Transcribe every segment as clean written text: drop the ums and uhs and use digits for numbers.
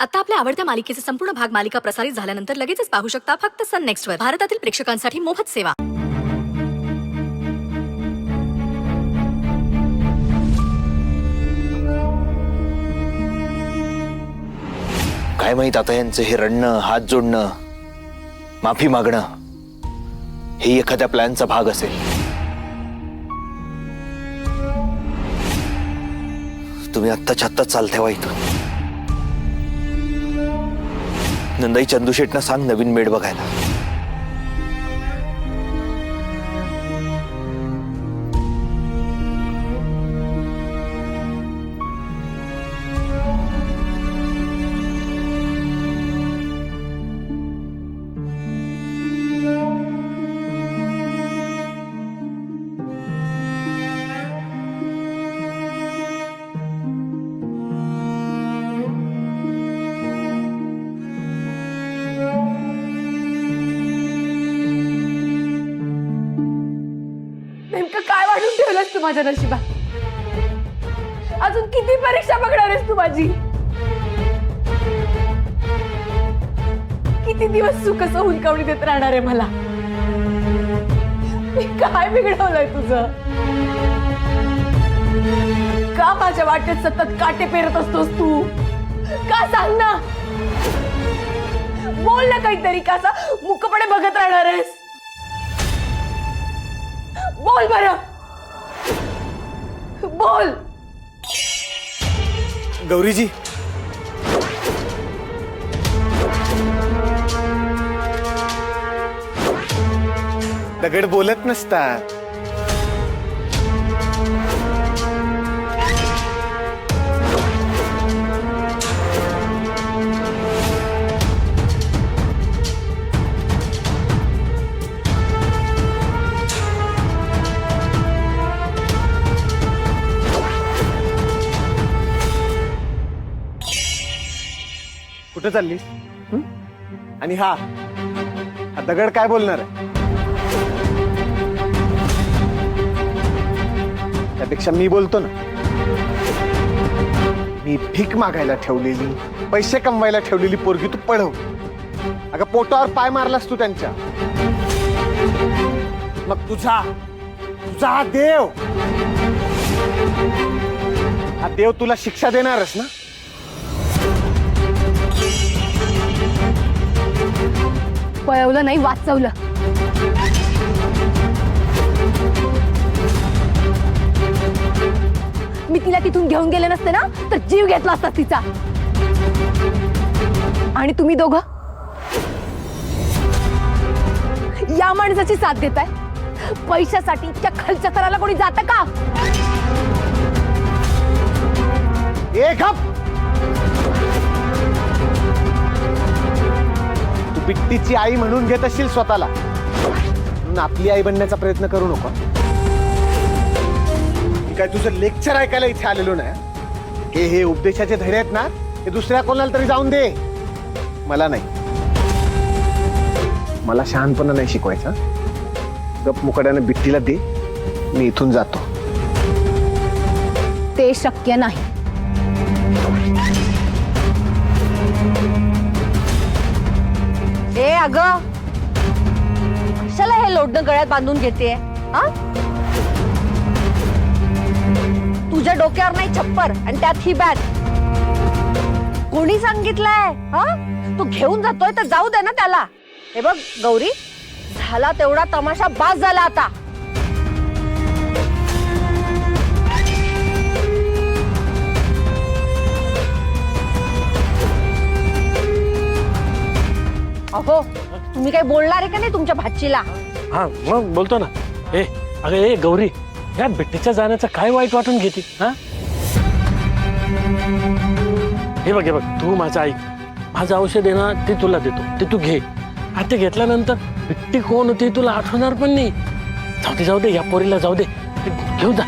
आता आपल्या आवडत्या मालिकेचे संपूर्ण भाग मालिका प्रसारित झाल्यानंतर लगेचच पाहू शकता फक्त सन नेक्स्ट वर. भारतातील प्रेक्षकांसाठी मोफत सेवा. काय माहित आता यांचं हे रडणं, हात जोडणं, माफी मागणं हे एखाद्या प्लॅनचा भाग असेल. तुम्ही आत्ताच्या आत्ता चालत्या वा इथून. नंदाई चंदूशेटना सांग नवीन मेड बघायला. नेमकं काय वाढून ठेवलंस तू माझ्या नशिबात? अजून किती परीक्षा बघणार आहेस तू माझी? किती दिवस तू कसं हुलकावणी देत राहणार आहे मला? मी काय बिघडवलंय तुझं? का माझ्या वाटेत सतत काटे पेरत असतोस तू? का सांग ना, बोल ना काहीतरी. का असं मुकपणे बघत राहणार आहेस? बोल बरं, बोल. गौरीजी, दगड बोलत नसतात. कुठे चाललीस? आणि हा दगड काय बोलणार आहे? त्यापेक्षा मी बोलतो ना. मी भीक मागायला ठेवलेली, पैसे कमवायला ठेवलेली पोरगी तू पळव. अगं पोटावर पाय मारलास तू त्यांच्या. मग तुझा हा देव, हा देव तुला शिक्षा देणारच ना. पळवलं नाही, वाचवलं. मी तिला तिथून घेऊन गेले नसते ना तर जीव घेतला असता तिचा. आणि तुम्ही दोघं या माणसाची साथ देताय. पैशासाठी इतक्या खालच्या थराला कोणी जातं का? एक हप. तू बिट्टीची आई म्हणून घेत असशील स्वतःला, म्हणून आपली आई बनण्याचा प्रयत्न करू नको. मी काय तुझं लेक्चर ऐकायला इथे आलेलो नाही. हे उपदेशाचे धडे आहेत ना, हे दुसऱ्या कोणाला तरी जाऊन दे, मला नाही. मला शहाणपणा नाही शिकवायचा. गप मुकड्याने बिट्टीला दे, मी इथून जातो. ते शक्य नाही. ए अगं, कशाला हे लोडणं गळ्यात बांधून घेते? तुझ्या डोक्यावर नाही छप्पर आणि त्यात ही बॅग. कोणी सांगितलंय? तू घेऊन जातोय तर जाऊ दे ना त्याला. हे बघ गौरी, झाला तेवढा तमाशा बास झाला आता. अहो, तुम्ही काही बोलणार आहे का नाही तुमच्या भाचीला? हा मग बोलतो ना. अगं ए गौरी, या बिट्टीच्या जाण्याचं काय वाईट वाटून घेते? हे बघ तू माझं ऐक. माझं औषध आहे ना, ते तुला देतो, ते तू घे. आता घेतल्यानंतर बिट्टी कोण होती तुला आठवणार पण नाही. जाऊ दे या पोरीला जाऊ दे, घेऊन जा.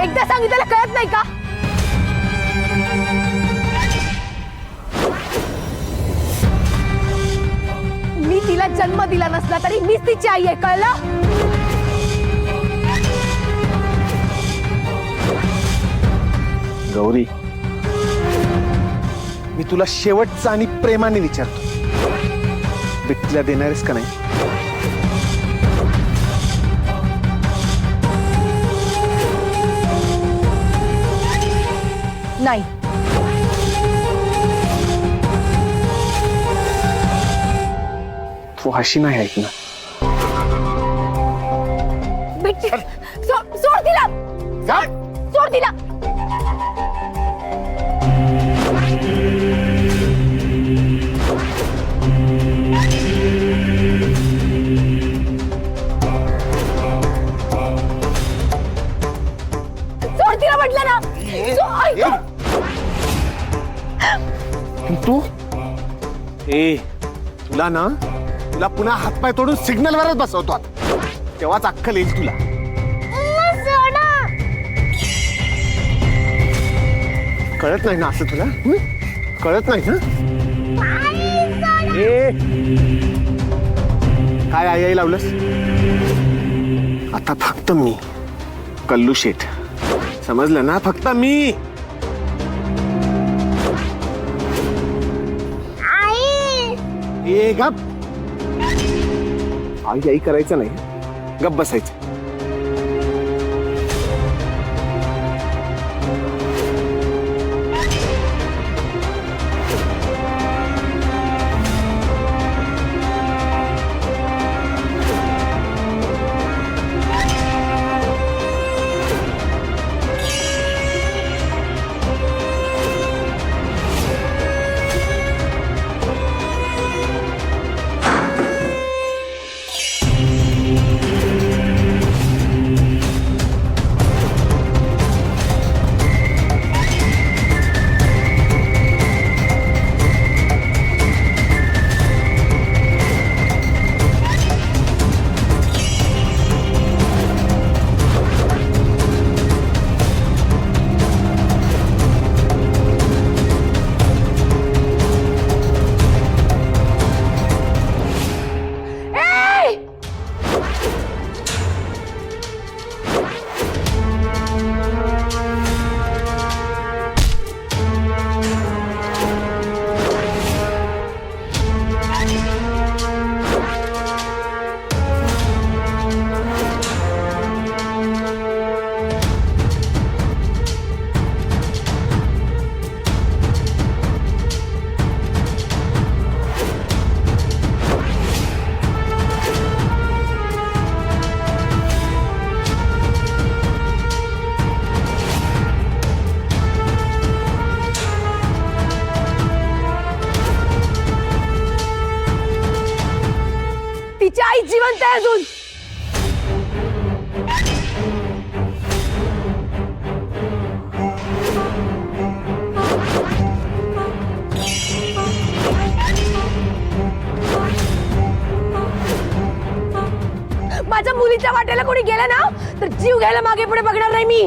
एकदा सांगितलं कळत नाही का? मी तिला जन्म दिला नसला तरी मीच तिची आई आहे, कळलं? गौरी मी तुला शेवटचा आणि प्रेमाने विचारतो, बिट्टीला देणारेस का नाही? नाही. तू अशी नाही ऐकणार. बिट्टी सोड तिला, सोड तिला. सोड तिला म्हटलं ना. ऐक. तू तुला ना, तुला पुन्हा हातपाय तोडून सिग्नलवरच बसवतो आता, तेव्हाच अक्कल येईल तुला. कळत नाही ना असं तुला? कळत नाही ना? काय आई लावलंस आता? फक्त मी कल्लू शेठ, समजलं ना? फक्त मी. गप. आई करायचं नाही, गप बसायचं. तिची आई जिवंत आहे अजून. माझ्या मुलीच्या वाट्याला कोणी गेलं ना तर जीव घ्यायला मागे पुढे बघणार नाही मी.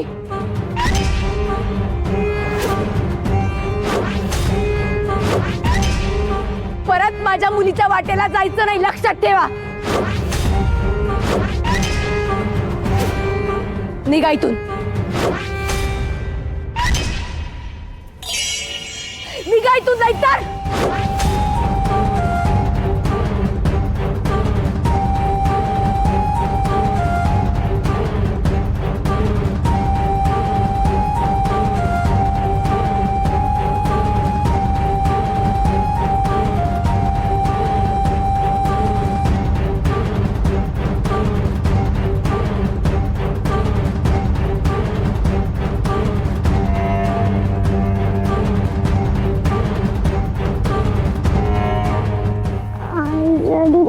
परत माझ्या मुलीच्या वाटेला जायचं नाही, लक्षात ठेवा. निघा इथून, निघा इथून, जायचं.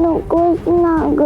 नकोच ना ग.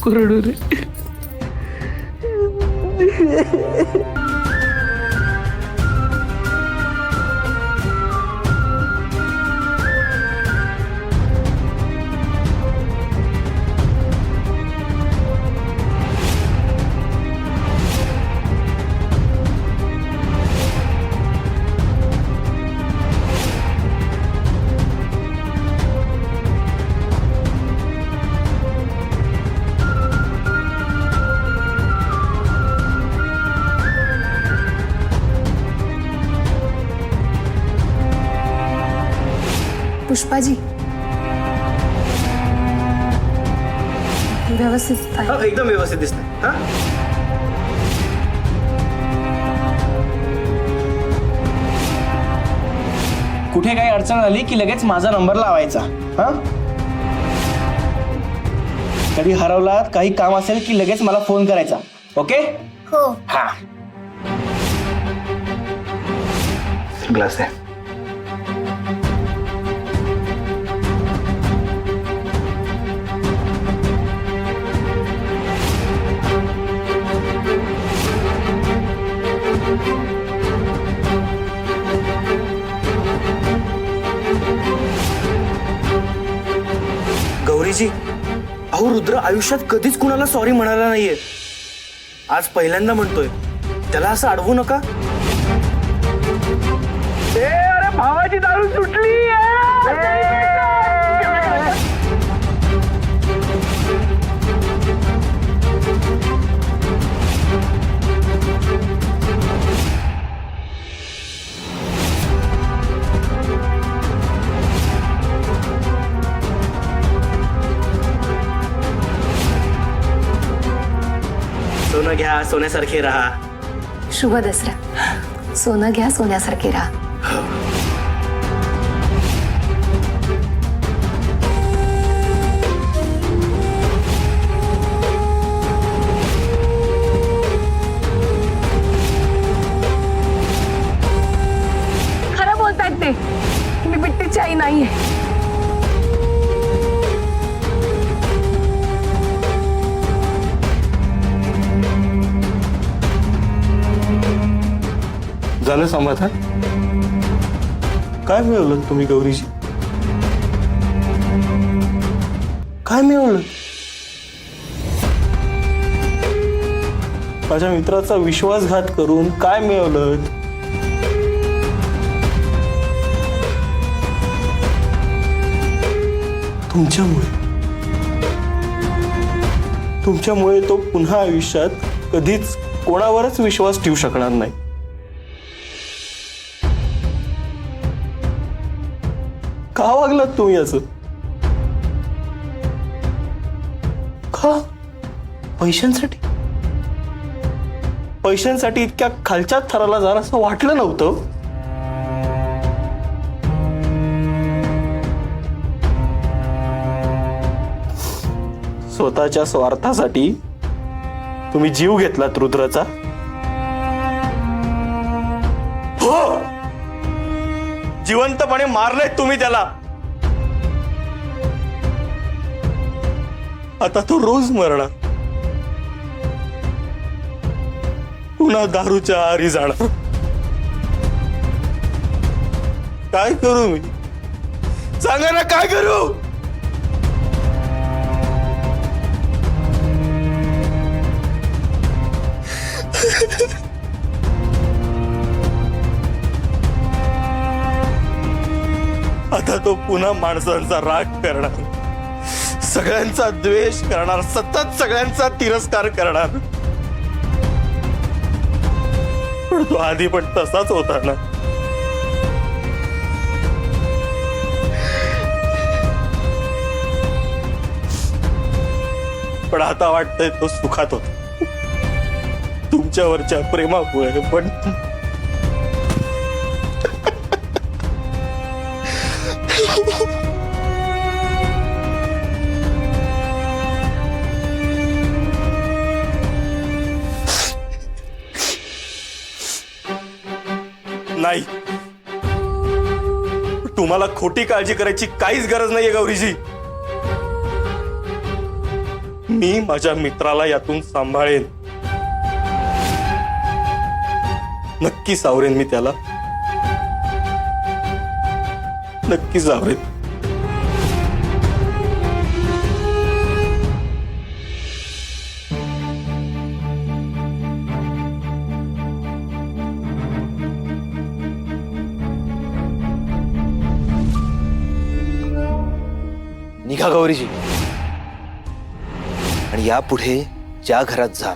नको रडू रे. पुष्पाजी व्यवस्थित आहे. एकदम व्यवस्थित दिसतंय. हा कुठे काही अडचण आली की लगेच माझा नंबर लावायचा. हा कधी हरवलात काही काम असेल की लगेच मला फोन करायचा. ओके. हो. हा ग्लास आहे. गौरीजी, अहो रुद्र आयुष्यात कधीच कुणाला सॉरी म्हणाला नाहीये. आज पहिल्यांदा म्हणतोय. त्याला असं अडवू नका. अरे भावाची दारू सुटली. सोनं घ्या सोन्यासारखे राहा. शुभ दसरा. सोनं घ्या सोन्यासारखे राहा. खरं बोलतायत ते. मी बिट्टीची आई नाहीये. झालं समाधान? काय मिळवलं तुम्ही गौरीजी? काय मिळवलं? माझ्या मित्राचा विश्वासघात करून काय मिळवलं? तुमच्यामुळे तो पुन्हा आयुष्यात कधीच कोणावरच विश्वास ठेवू शकणार नाही. का वागलात तुम्ही असं? का? पैशांसाठी इतक्या खालच्या थराला जरा असं वाटलं नव्हतं. स्वतःच्या स्वार्थासाठी तुम्ही जीव घेतलात रुद्राचा. हो, जिवंतपणे मारलंय तुम्ही त्याला. आता तो रोज मरणार. पुन्हा दारूच्या आहारी जाणार. काय करू मी? सांगा ना काय करू? आता तो पुन्हा माणसांचा राग करणार, सगळ्यांचा द्वेष करणार, सतत सगळ्यांचा तिरस्कार करणार. पण तो आधी पण तसाच होता ना. पण आता वाटतंय तो सुखात होता तुमच्यावरच्या प्रेमामुळे. पण नाही, तुम्हाला खोटी काळजी करायची काहीच गरज नाहीये गौरीजी. मी माझ्या मित्राला यातून सांभाळेन. नक्की सावरेन मी त्याला, नक्की सावरेन. निघा गौरीजी, आणि यापुढे ज्या घरात जा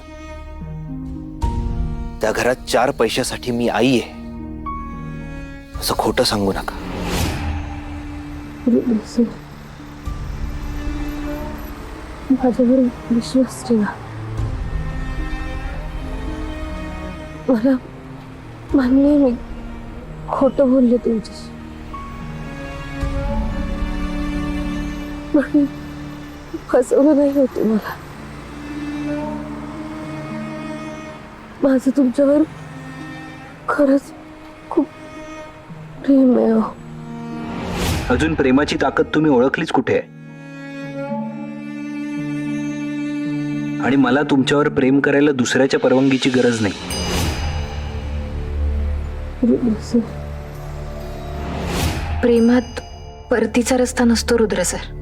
त्या घरात 4 पैशासाठी मी आई आहे असं खोटं सांगू नका. माझ्यावर विश्वास ठेवा. मला मान्य आहे मी खोटं बोलले तुमच्याशी, पण फसवलं नाही होते मला. माझं तुमच्यावर खरंच खूप प्रेम आहे. अजून प्रेमाची ताकद तुम्ही ओळखलीच कुठे आहे? आणि मला तुमच्यावर प्रेम करायला दुसऱ्याच्या परवानगीची गरज नाही. प्रेमात परतीचा रस्ता नसतो रुद्र सर.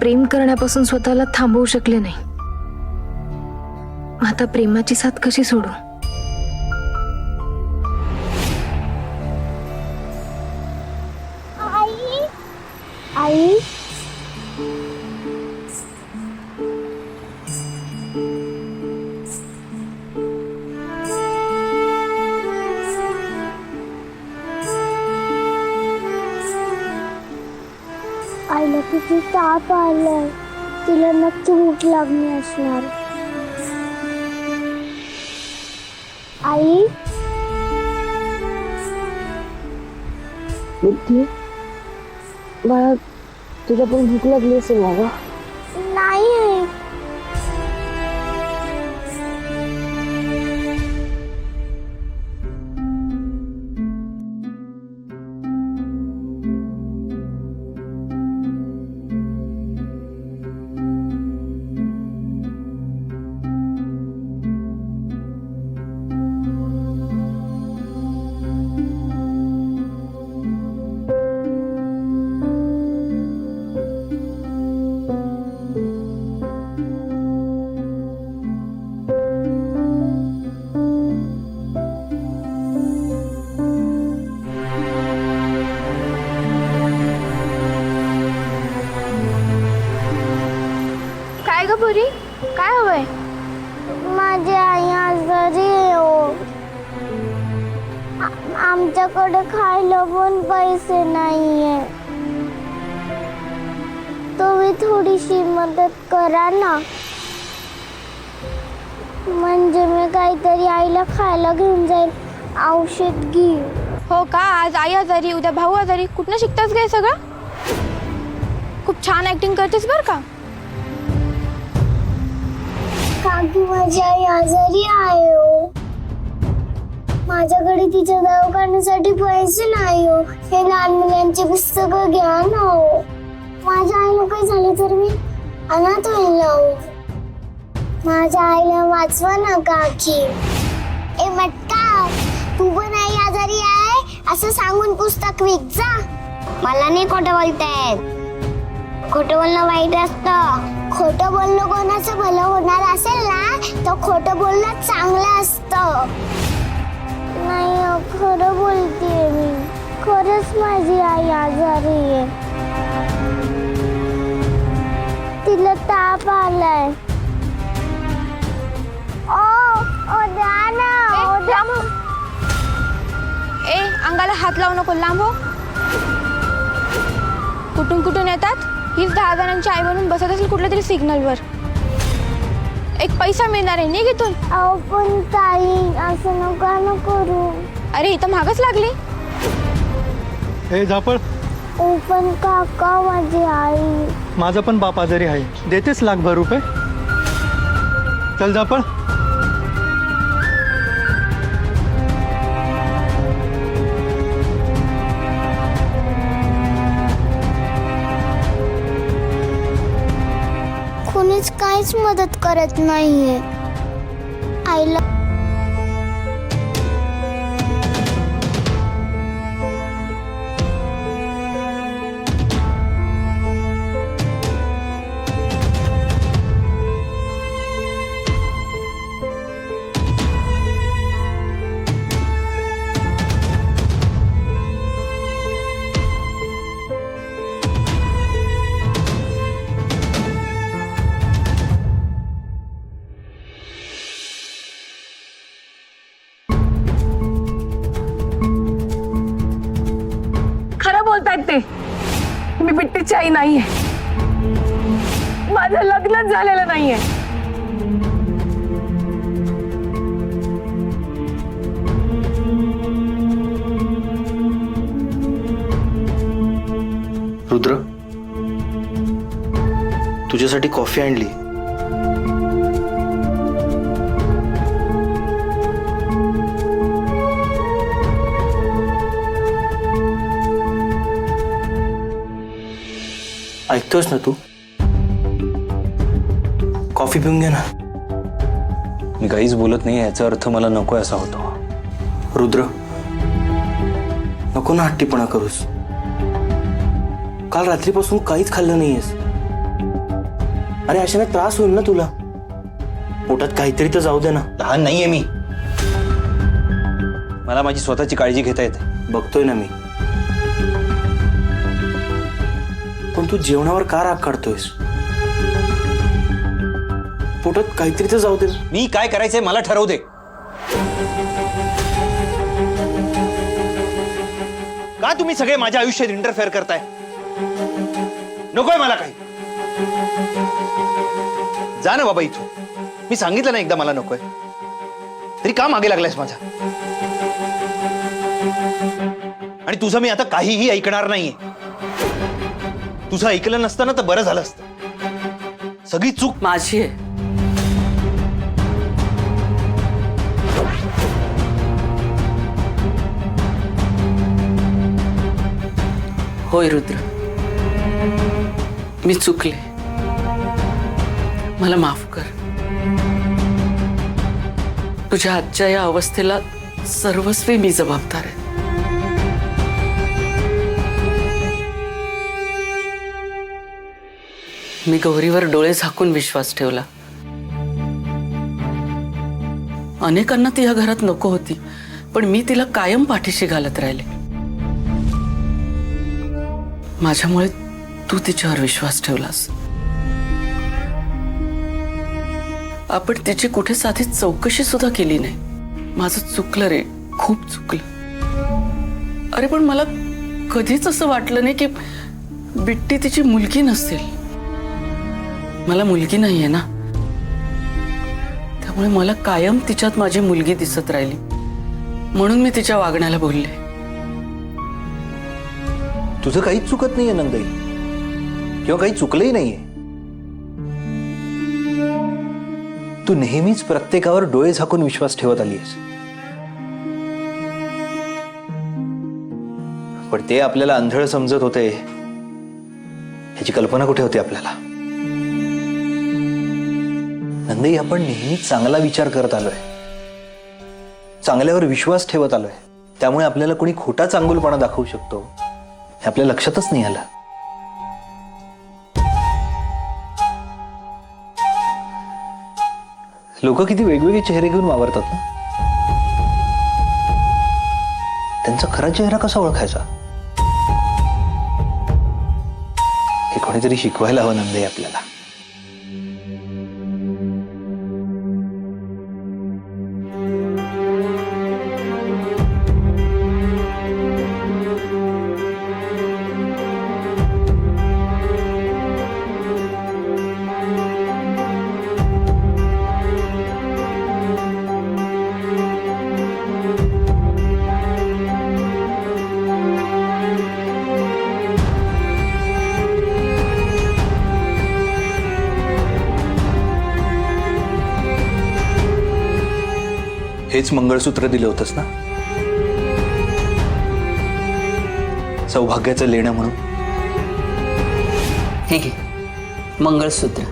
प्रेम करण्यापासून स्वतःला थांबवू शकले नाही. आता प्रेमाची साथ कशी सोडू? आई आईला किती ताप आलाय, तिला नक्की भूक लागली असणार. आई बुद्धी बाळा, तुझ्या पण भूक लागली असेल बाबा. नाही आहे. काय ग पुरी, काय हवंय? माझी आई आजारी आहे हो. आमच्याकडे खायला पण पैसे नाहीये. तुम्ही थोडीशी मदत करा ना, म्हणजे मी काहीतरी आईला खायला घेऊन जाईल, औषध घेऊ. हो का? आज आई आजारी, उद्या भाऊ आजारी. कुठनं शिकतास काय सगळं? खूप छान ऍक्टिंग करतेस बरं का. काकी माझी आई आजारी आहे हो. माझ्याकडे तिच्या दवाखान्यासाठी पैसे नाही हो. हे लहान मुलांची पुस्तकं घ्या ना हो. माझ्या आईला काही झालं तर मी अनाथ होईल हो. माझ्या आईला वाचवा ना काकी. ए मटका, तू पण आई आजारी आहे असं सांगून पुस्तक विक जा. मला नाही खोटं बोलतायत. खोटं बोलणं वाईट असतं. खोटं बोलणं कोणाचं भलं होणार असेल ना तर खोटं बोलणं चांगलं असतं. नाही खरं बोलतेय मी. खरंच माझी आई आजारी आहे. तिला ताप आलाय. ओ द्या ना, ओ द्या. ए, अंगाला हात लावू नको, लांब हो. कुठून कुठून येतात? हीच 10 जणांची आई बनून बसत असेल कुठल्या तरी सिग्नलवर. एक पैसा मिळणार आहे, निघ इथून. अहो पण ताई असं नका ना करू. अरे इथं मागच लागली. ए झापळ, ओ पण काका माझी आई. माझा पण बाप आजारी आहे, देतेच लाखभर रुपये. चल झापळ. कोणीच काहीच मदत करत नाहीये. आईला खरं बोलतायत ते. मी बिट्टीची आई नाहीये. माझं लग्नच झालेलं नाहीये. रुद्र, तुझ्यासाठी कॉफी आणली. ऐकतोस ना तू? कॉफी पिऊन घे ना. मी काहीच बोलत नाही याचा अर्थ मला नकोय असा होतो. रुद्र, नको ना हट्टीपणा करूस. काल रात्रीपासून काहीच खाल्लं नाहीयेस. अरे अशाने त्रास होईल ना तुला. पोटात काहीतरी तर जाऊ दे ना. लहान नाहीये मी. मला माझी स्वतःची काळजी घेता येते. बघतोय ना मी. पण तू जेवणावर का राग काढतोयस? पोटात काहीतरी तर जाऊ दे. मी काय करायचंय मला ठरवू दे. का तुम्ही सगळे माझ्या आयुष्यात इंटरफेअर करताय? नकोय मला काही. जा ना बाबा इथून. मी सांगितलं ना एकदा मला नकोय, तरी का मागे लागलायस माझ्या? आणि तुझं मी आता काहीही ऐकणार नाहीये. तुझं ऐकलं नसतं ना तर बरं झालं असतं. सगळी चूक माझी आहे. होय रुद्र, मी चुकले. मला माफ कर. तुझ्या आजच्या या अवस्थेला सर्वस्वी मी जबाबदार आहे. मी गौरीवर डोळे झाकून विश्वास ठेवला. अनेकांना ती या घरात नको होती, पण मी तिला कायम पाठीशी घालत राहिले. माझ्यामुळे तू तिच्यावर विश्वास ठेवलास. आपण तिची कुठे साधी चौकशी सुद्धा केली नाही. माझं चुकलं रे, खूप चुकलं. अरे पण मला कधीच असं वाटलं नाही की बिट्टी तिची मुलगी नसेल. मला मुलगी नाहीये ना, त्यामुळे मला कायम तिच्यात माझी मुलगी दिसत राहिली. म्हणून मी तिच्या वागण्याला बोलले. तुझं काहीच चुकत नाहीये नंदाई, किंवा काही चुकलंही नाहीये. तू नेहमीच प्रत्येकावर डोळे झाकून विश्वास ठेवत आलीस. पण ते आपल्याला आंधळ समजत होते ह्याची कल्पना कुठे होती आपल्याला? नंदाई, आपण नेहमी चांगला विचार करत आलोय, चांगल्यावर विश्वास ठेवत आलोय. त्यामुळे आपल्याला कोणी खोटा चांगुलपणा दाखवू शकतो हे आपल्या लक्षातच नाही आलं. लोक किती वेगवेगळे चेहरे घेऊन वावरतात ना. त्यांचा खरा चेहरा कसा ओळखायचा हे कोणीतरी शिकवायला हवं नंदे आपल्याला. हेच मंगळसूत्र दिलं होतंस ना सौभाग्याचं लेणं म्हणून. हे घे मंगळसूत्र.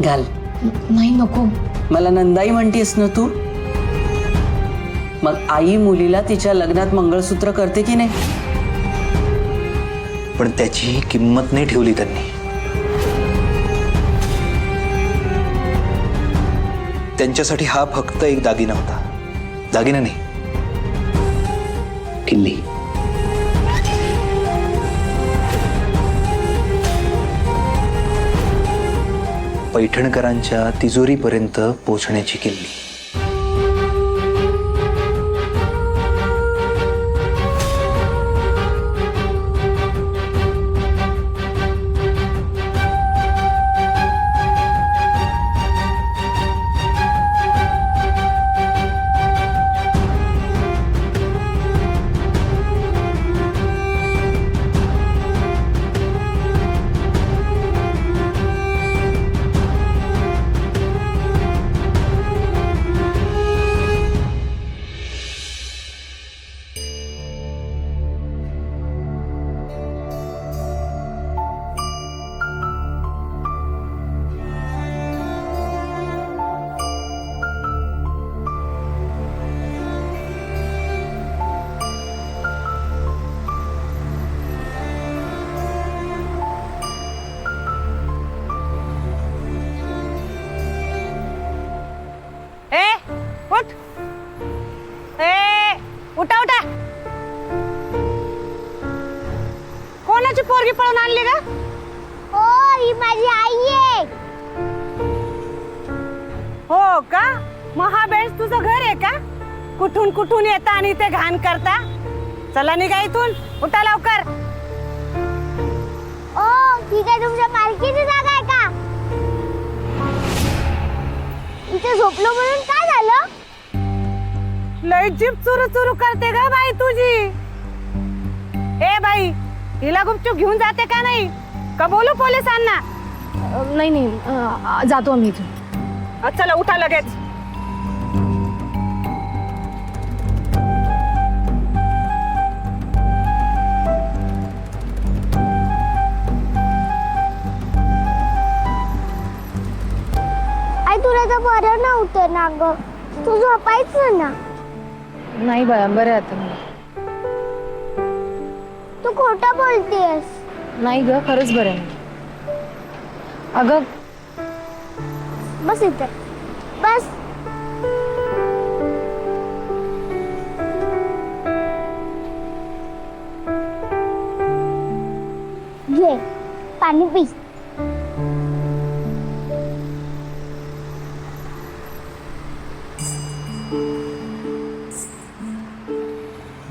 घाल. नाही नको. मला नंदाई म्हणतेस ना तू? मग आई मुलीला तिच्या लग्नात मंगळसूत्र करते की नाही? पण त्याची किंमत नाही ठेवली त्यांनी. त्यांच्यासाठी हा फक्त एक दागिना होता. दागिना नाही, किल्ली. पैठणकरांच्या तिजोरीपर्यंत पोहोचण्याची किल्ली. उठा उठा. कोणाची पोरगी पळून आणली का? हो ही माझी आई आहे. हो का? महाबेस तुझं घर आहे का? कुठून कुठून येता आणि ते घाण करता. चला निघा इथून. उठा लवकर. ओ ही काय तुमच्या मालकीची जागा आहे का? इथे झोपलो म्हणून काय झालं? लय जीप चुरू चुरू करते का बाई तुझी? ए बाई, हिला गुपचूप घेऊन जाते का नाही? का बोलू पोलिसांना? नाही नाही, जातो आम्ही इथून. चला उठा लगेच. आई तुला तर बरं नव्हतं ना ग, तू झोपायचं ना. नाही बाळा, बरं आहे आता मला. तू खोटं बोलतेस. नाही ग, खरंच बरं आहे. अगं बस इथे बस. घे पाणी पी.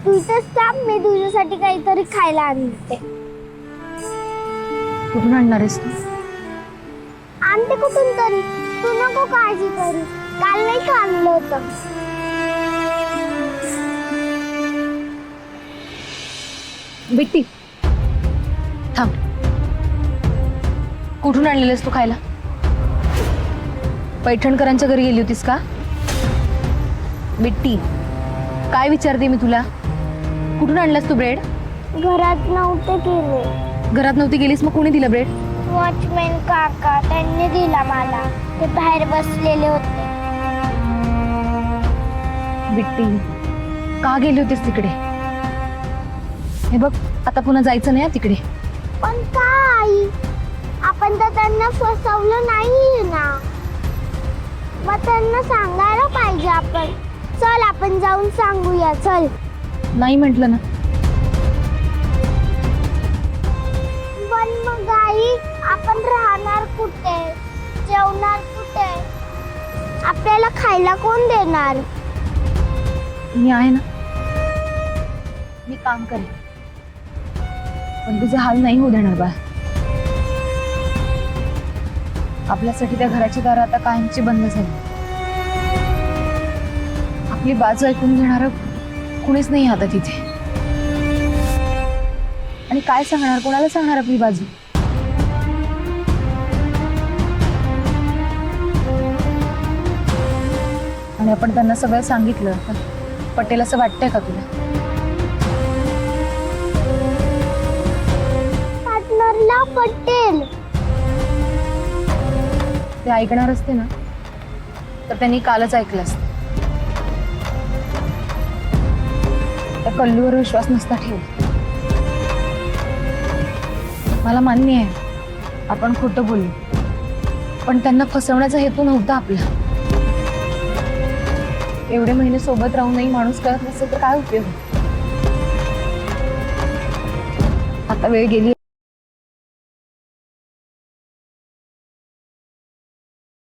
तू इथंच थांब, मी तुझ्यासाठी काहीतरी खायला आणते. कुठून आणणार आहेस तू? आणते कुठून तरी, तू नको काळजी करू. काल नाही का आणलं होतं. बिट्टी थांब. कुठून आणलेलंस तू खायला? पैठणकरांच्या घरी गेली होतीस का? बिट्टी, काय विचारते मी तुला? कुठून आणलास तू ब्रेड? घरात नव्हते गेले. घरात नव्हती गेलीस, मग कोणी दिलं ब्रेड? वॉचमॅन काका त्यांनी दिला मला. ते बाहेर बसलेले होते. बिट्टी, का गेली होतीस तिकडे? हे बघ, आता पुन्हा जायचं नाही तिकडे. पण का आई? आपण तर त्यांना फसवलं नाहीये ना. मग त्यांना सांगायला पाहिजे आपण. चल आपण जाऊन सांगूया. चल. नाही म्हटलं ना. पण मग आई, आपण राहणार कुठे? जेवणार कुठे? आपल्याला खायला कोण देणार? मी आहे ना. मी काम करेन, पण तुझे हाल नाही होऊ देणार बा. आपल्यासाठी त्या घराची दारं आता कायमची बंद झाली. आपली बाजू ऐकून घेणारं कुणीच नाही आता तिथे. आणि काय सांगणार, कोणाला सांगणार आपली बाजू? आणि आपण त्यांना सगळं सांगितलं तर पटेल असं वाटतंय का तुला? पार्टनरला पटेल. ते ऐकणार असते ना तर त्यांनी कालच ऐकलं असतं. त्या कल्लूवर विश्वास नसता ठेवला. मला मान्य आहे आपण खोटं बोललो, पण त्यांना फसवण्याचा हेतू नव्हता आपला. एवढे महिने सोबत राहूनही माणूस कळत नसेल तर काय उपयोग. आता वेळ गेली.